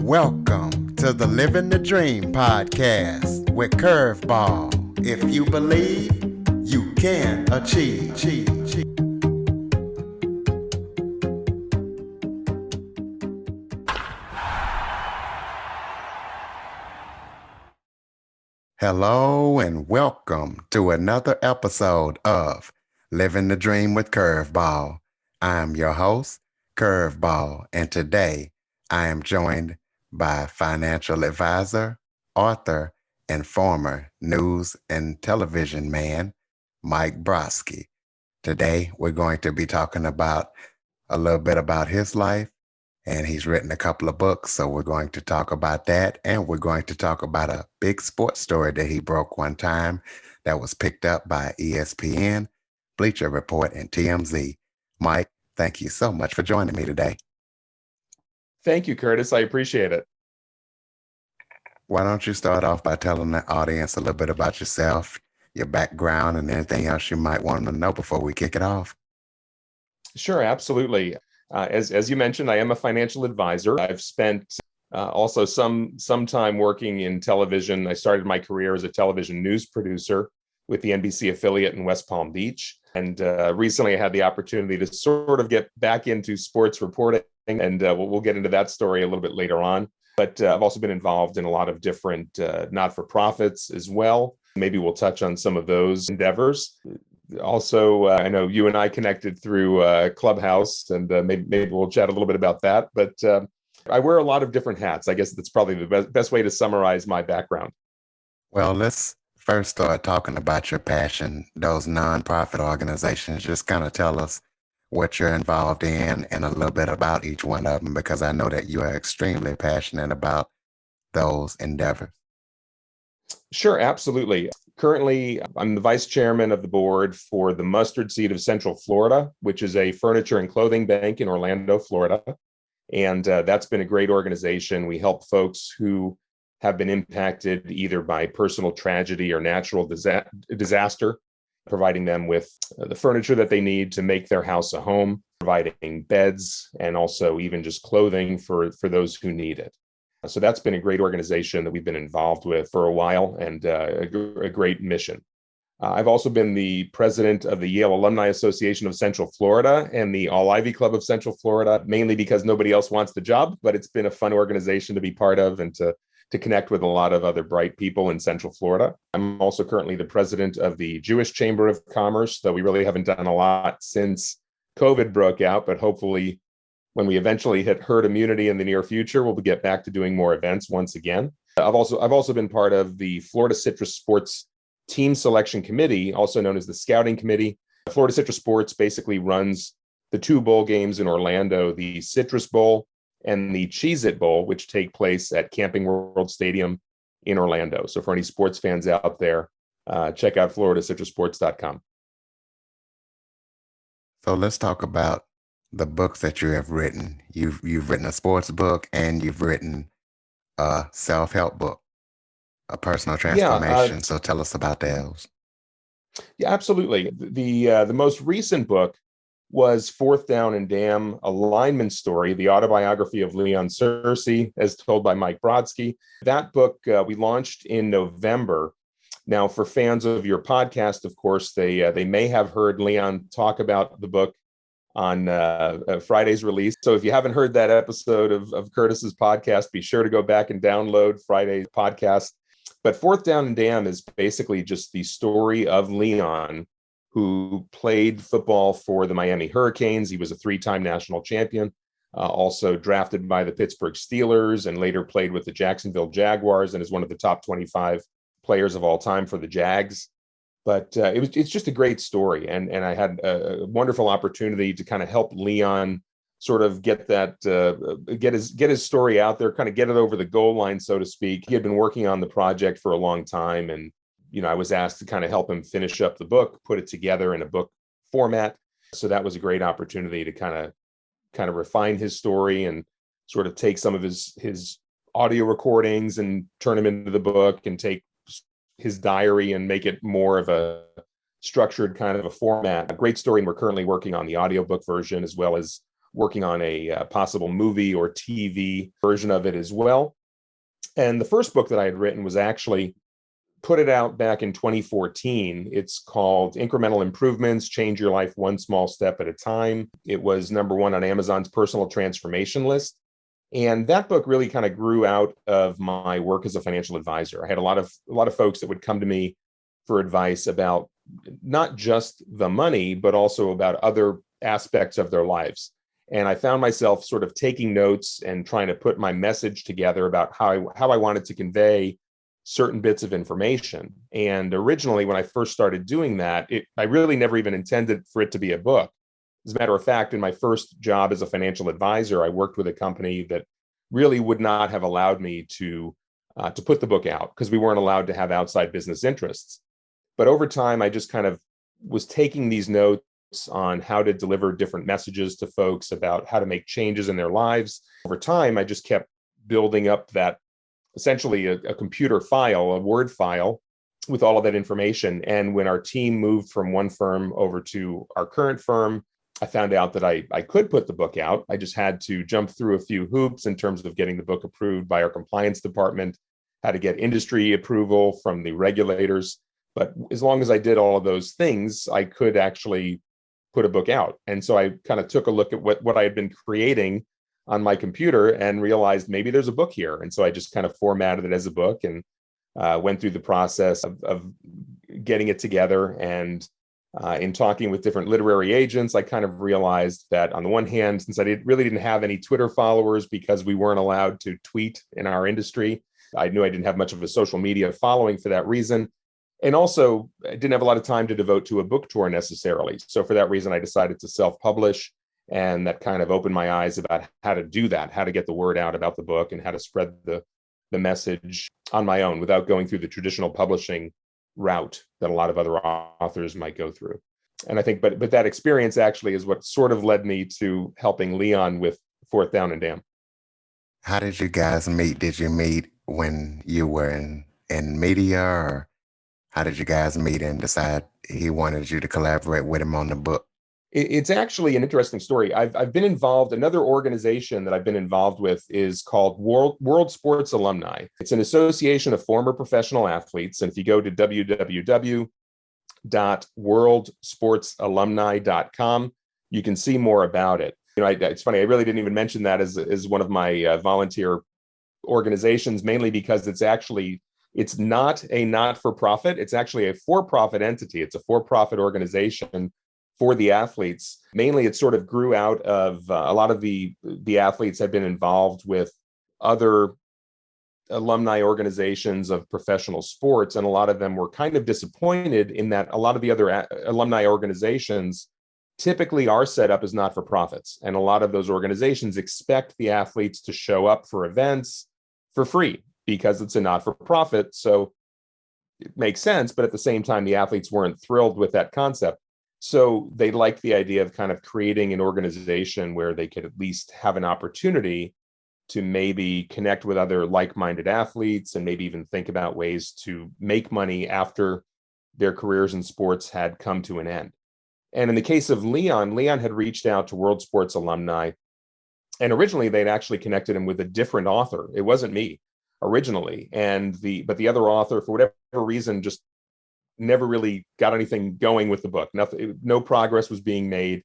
Welcome to the Living the Dream podcast with Curveball. If you believe, you can achieve. Hello and welcome to another episode of Living the Dream with Curveball. I'm your host, Curveball, and today I am joined by financial advisor, author, and former news and television man, Mike Brodsky. Today, we're going to be talking about a little bit about his life, and he's written a couple of books, so we're going to talk about that, and we're going to talk about a big sports story that he broke one time that was picked up by ESPN, Bleacher Report, and TMZ. Mike, thank you so much for joining me today. Thank you, Curtis. I appreciate it. Why don't you start off by telling the audience a little bit about yourself, your background, and anything else you might want to know before we kick it off? Sure, absolutely. As you mentioned, I am a financial advisor. I've spent also some time working in television. I started my career as a television news producer with the NBC affiliate in West Palm Beach. And recently I had the opportunity to sort of get back into sports reporting, and we'll get into that story a little bit later on. But I've also been involved in a lot of different not-for-profits as well. Maybe we'll touch on some of those endeavors. Also, I know you and I connected through Clubhouse, and maybe we'll chat a little bit about that. But I wear a lot of different hats. I guess that's probably the best way to summarize my background. Well, let's first start talking about your passion, those nonprofit organizations. Just kind of tell us what you're involved in and a little bit about each one of them, because I know that you are extremely passionate about those endeavors. Sure, absolutely. Currently, I'm the vice chairman of the board for the Mustard Seed of Central Florida, which is a furniture and clothing bank in Orlando, Florida. And that's been a great organization. We help folks who have been impacted either by personal tragedy or natural disaster, providing them with the furniture that they need to make their house a home, providing beds, and also even just clothing for those who need it. So that's been a great organization that we've been involved with for a while, and a great mission. I've also been the president of the Yale Alumni Association of Central Florida and the All Ivy Club of Central Florida, mainly because nobody else wants the job, but it's been a fun organization to be part of and to connect with a lot of other bright people in Central Florida. I'm also currently the president of the Jewish Chamber of Commerce, though we really haven't done a lot since COVID broke out, but hopefully when we eventually hit herd immunity in the near future, we'll get back to doing more events once again. I've also been part of the Florida Citrus Sports Team Selection Committee, also known as the Scouting Committee. Florida Citrus Sports basically runs the two bowl games in Orlando, the Citrus Bowl and the Cheez-It Bowl, which take place at Camping World Stadium in Orlando. So for any sports fans out there, check out floridacitrusports.com. So let's talk about the books that you have written. You've written a sports book, and you've written a self-help book, a personal transformation. So tell us about those. Yeah, absolutely. The most recent book was Fourth Down and Damn, a lineman story, the autobiography of Leon Searcy, as told by Mike Brodsky. That book we launched in November. Now, for fans of your podcast, of course, they may have heard Leon talk about the book on Friday's release. So if you haven't heard that episode of Curtis's podcast, be sure to go back and download Friday's podcast. But Fourth Down and Damn is basically just the story of Leon, who played football for the Miami Hurricanes. He was a three-time national champion, also drafted by the Pittsburgh Steelers, and later played with the Jacksonville Jaguars and is one of the top 25 players of all time for the Jags. But it's just a great story. And I had a wonderful opportunity to kind of help Leon sort of get his story out there, kind of get it over the goal line, so to speak. He had been working on the project for a long time, and I was asked to kind of help him finish up the book, put it together in a book format. So that was a great opportunity to kind of refine his story and sort of take some of his audio recordings and turn them into the book, and take his diary and make it more of a structured kind of a format. A great story, and we're currently working on the audiobook version as well as working on a possible movie or TV version of it as well. And the first book that I had written was actually put it out back in 2014. It's called Incremental Improvements, Change Your Life One Small Step at a Time. It was #1 on Amazon's personal transformation list. And that book really kind of grew out of my work as a financial advisor. I had a lot of folks that would come to me for advice about not just the money, but also about other aspects of their lives. And I found myself sort of taking notes and trying to put my message together about how I wanted to convey certain bits of information. And originally, when I first started doing that, I really never even intended for it to be a book. As a matter of fact, in my first job as a financial advisor, I worked with a company that really would not have allowed me to put the book out because we weren't allowed to have outside business interests. But over time, I just kind of was taking these notes on how to deliver different messages to folks about how to make changes in their lives. Over time, I just kept building up that essentially a computer file, a Word file with all of that information. And when our team moved from one firm over to our current firm, I found out that I could put the book out. I just had to jump through a few hoops in terms of getting the book approved by our compliance department, how to get industry approval from the regulators. But as long as I did all of those things, I could actually put a book out. And so I kind of took a look at what I had been creating on my computer and realized maybe there's a book here. And so I just kind of formatted it as a book and went through the process of getting it together. And in talking with different literary agents, I kind of realized that on the one hand, since I really didn't have any Twitter followers because we weren't allowed to tweet in our industry, I knew I didn't have much of a social media following for that reason. And also, I didn't have a lot of time to devote to a book tour necessarily. So for that reason, I decided to self-publish. And that kind of opened my eyes about how to do that, how to get the word out about the book and how to spread the message on my own without going through the traditional publishing route that a lot of other authors might go through. And I think, but that experience actually is what sort of led me to helping Leon with Fourth Down and Dam. How did you guys meet? Did you meet when you were in media, or how did you guys meet and decide he wanted you to collaborate with him on the book? It's actually an interesting story. I've been involved. Another organization that I've been involved with is called World Sports Alumni. It's an association of former professional athletes. And if you go to www.worldsportsalumni.com, you can see more about it. It's funny. I really didn't even mention that as one of my volunteer organizations, mainly because it's not a not-for-profit. It's actually a for-profit entity. It's a for-profit organization for the athletes. Mainly, it sort of grew out of a lot of the athletes had been involved with other alumni organizations of professional sports, and a lot of them were kind of disappointed in that a lot of the other alumni organizations typically are set up as not-for-profits, and a lot of those organizations expect the athletes to show up for events for free because it's a not-for-profit. So it makes sense, but at the same time, the athletes weren't thrilled with that concept. So they liked the idea of kind of creating an organization where they could at least have an opportunity to maybe connect with other like-minded athletes and maybe even think about ways to make money after their careers in sports had come to an end. And in the case of Leon had reached out to World Sports Alumni, and originally they'd actually connected him with a different author. It wasn't me originally, but the other author, for whatever reason, just never really got anything going with the book. No progress was being made.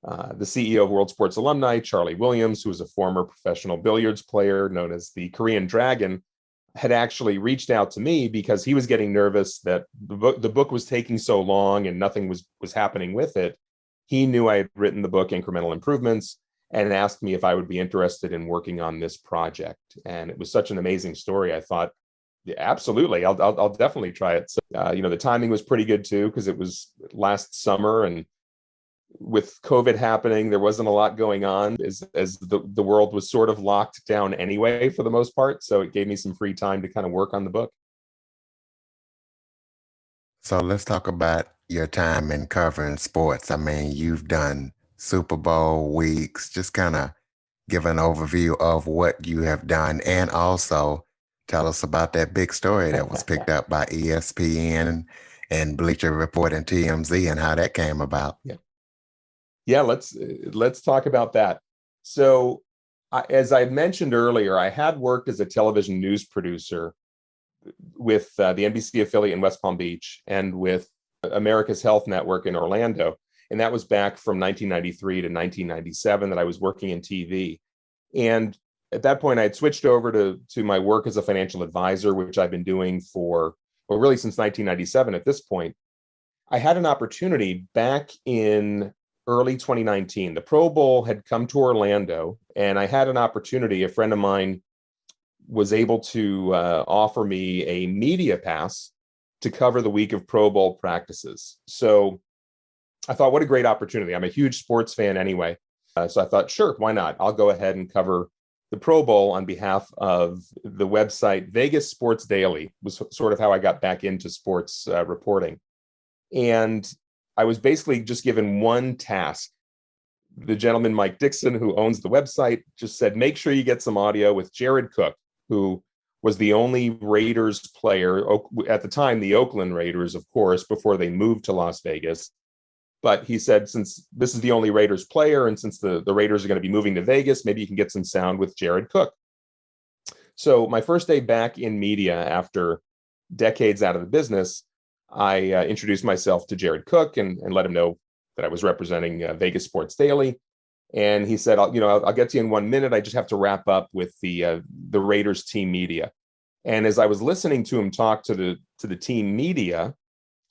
The CEO of World Sports Alumni, Charlie Williams, who was a former professional billiards player known as the Korean Dragon, had actually reached out to me because he was getting nervous that the book was taking so long and nothing was happening with it. He knew I had written the book Incremental Improvements and asked me if I would be interested in working on this project. And it was such an amazing story. I thought, yeah, absolutely. I'll definitely try it. So, the timing was pretty good too, because it was last summer, and with COVID happening, there wasn't a lot going on as the world was sort of locked down anyway, for the most part. So it gave me some free time to kind of work on the book. So let's talk about your time in covering sports. I mean, you've done Super Bowl weeks. Just kind of give an overview of what you have done, and also tell us about that big story that was picked up by ESPN and Bleacher Report and TMZ and how that came about. Yeah, let's talk about that. So, as I mentioned earlier, I had worked as a television news producer with the NBC affiliate in West Palm Beach and with America's Health Network in Orlando. And that was back from 1993 to 1997 that I was working in TV. And at that point, I had switched over to my work as a financial advisor, which I've been doing for, well, really since 1997 at this point. I had an opportunity back in early 2019. The Pro Bowl had come to Orlando, and I had an opportunity. A friend of mine was able to offer me a media pass to cover the week of Pro Bowl practices. So I thought, what a great opportunity. I'm a huge sports fan anyway. So I thought, sure, why not? I'll go ahead and cover the Pro Bowl on behalf of the website Vegas Sports Daily, was sort of how I got back into sports reporting. And I was basically just given one task. The gentleman, Mike Dixon, who owns the website, just said, make sure you get some audio with Jared Cook, who was the only Raiders player at the time, the Oakland Raiders, of course, before they moved to Las Vegas. But he said, since this is the only Raiders player, and since the Raiders are going to be moving to Vegas, maybe you can get some sound with Jared Cook. So my first day back in media after decades out of the business, I introduced myself to Jared Cook and let him know that I was representing Vegas Sports Daily. And he said, I'll get to you in 1 minute. I just have to wrap up with the Raiders team media. And as I was listening to him talk to the team media,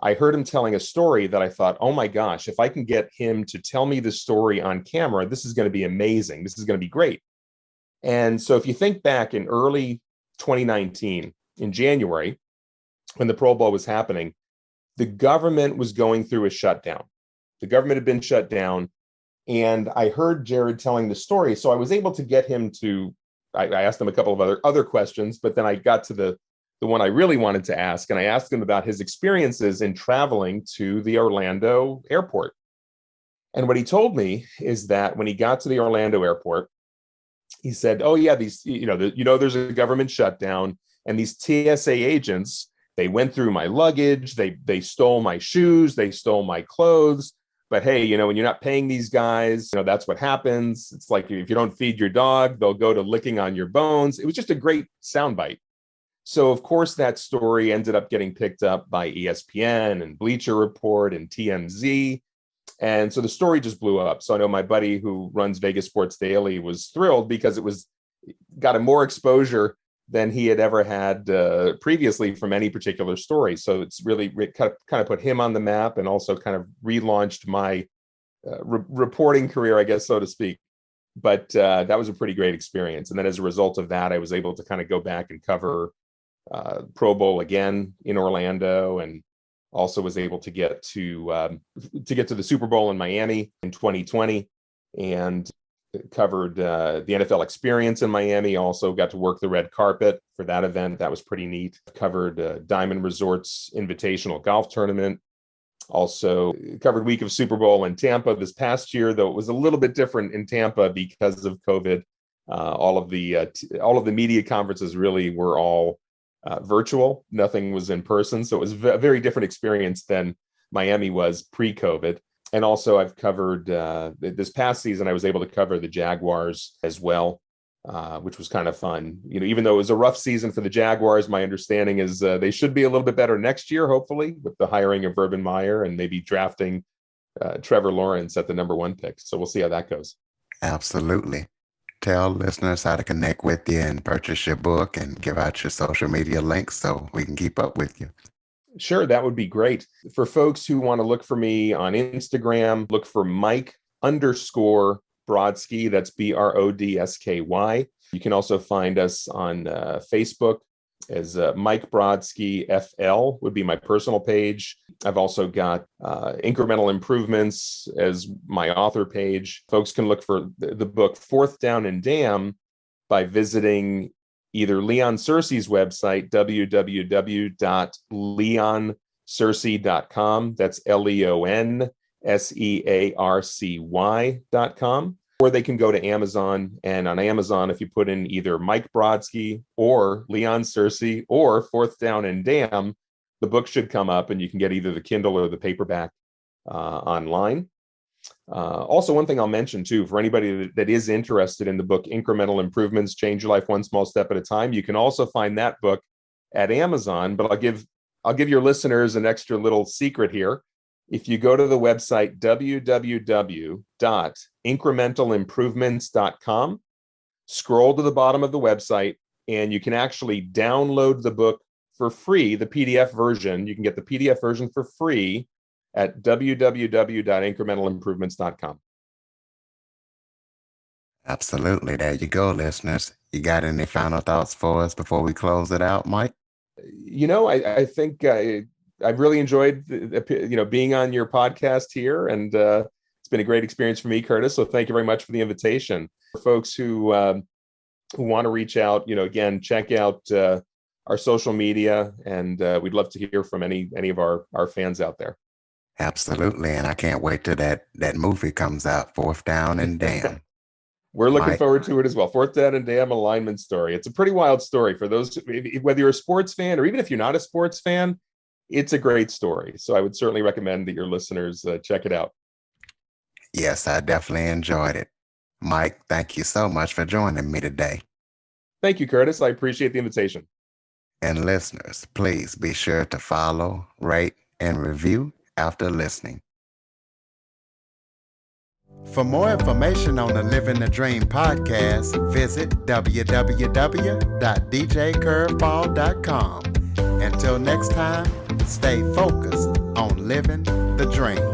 I heard him telling a story that I thought, oh my gosh, if I can get him to tell me the story on camera, this is going to be amazing. This is going to be great. And so if you think back in early 2019, in January, when the Pro Bowl was happening, the government was going through a shutdown. The government had been shut down. And I heard Jared telling the story. So I was able to get him to, I asked him a couple of other questions, but then I got to the one I really wanted to ask. And I asked him about his experiences in traveling to the Orlando airport. And what he told me is that when he got to the Orlando airport, he said, oh yeah, these, there's a government shutdown, and these TSA agents, they went through my luggage, they stole my shoes, they stole my clothes. But hey, when you're not paying these guys, that's what happens. It's like if you don't feed your dog, they'll go to licking on your bones. It was just a great soundbite. So, of course, that story ended up getting picked up by ESPN and Bleacher Report and TMZ. And so the story just blew up. So I know my buddy who runs Vegas Sports Daily was thrilled because it got him more exposure than he had ever had previously from any particular story. So it's really kind of put him on the map and also kind of relaunched my reporting career, I guess, so to speak. But that was a pretty great experience. And then as a result of that, I was able to kind of go back and cover Pro Bowl again in Orlando, and also was able to get to the Super Bowl in Miami in 2020, and covered the NFL experience in Miami. Also got to work the red carpet for that event. That was pretty neat. Covered Diamond Resorts Invitational Golf Tournament. Also covered week of Super Bowl in Tampa this past year, though it was a little bit different in Tampa because of COVID. All of the media conferences really were all virtual. Nothing was in person. So it was a very different experience than Miami was pre-COVID. And also I've covered, this past season, I was able to cover the Jaguars as well, which was kind of fun. Even though it was a rough season for the Jaguars, my understanding is they should be a little bit better next year, hopefully, with the hiring of Urban Meyer and maybe drafting Trevor Lawrence at the number 1 pick. So we'll see how that goes. Absolutely. Tell listeners how to connect with you and purchase your book, and give out your social media links so we can keep up with you. Sure, that would be great. For folks who want to look for me on Instagram, look for Mike_Brodsky. That's BRODSKY. You can also find us on Facebook as Mike Brodsky FL would be my personal page. I've also got Incremental Improvements as my author page. Folks can look for the book Fourth Down and Damn by visiting either Leon Searcy's website, www.leonsearcy.com. That's LeonSearcy.com. Or they can go to Amazon, and on Amazon, if you put in either Mike Brodsky or Leon Searcy or Fourth Down and Damn, the book should come up, and you can get either the Kindle or the paperback online. Also, one thing I'll mention too, for anybody that is interested in the book Incremental Improvements, Change Your Life One Small Step at a Time, you can also find that book at Amazon. But I'll give your listeners an extra little secret here. If you go to the website www.incrementalimprovements.com, scroll to the bottom of the website, and you can actually download the book for free, the PDF version. You can get the PDF version for free at www.incrementalimprovements.com. Absolutely. There you go, listeners. You got any final thoughts for us before we close it out, Mike? I think I've really enjoyed being on your podcast here, and it's been a great experience for me, Curtis. So thank you very much for the invitation. For folks who want to reach out, again, check out our social media, and we'd love to hear from any of our fans out there. Absolutely. And I can't wait till that movie comes out, Fourth Down and Damn. We're looking forward to it as well. Fourth Down and Damn, alignment story. It's a pretty wild story for those, whether you're a sports fan or even if you're not a sports fan, it's a great story. So I would certainly recommend that your listeners check it out. Yes, I definitely enjoyed it. Mike, thank you so much for joining me today. Thank you, Curtis. I appreciate the invitation. And listeners, please be sure to follow, rate, and review after listening. For more information on the Living the Dream podcast, visit www.djcurveball.com. Until next time, stay focused on living the dream.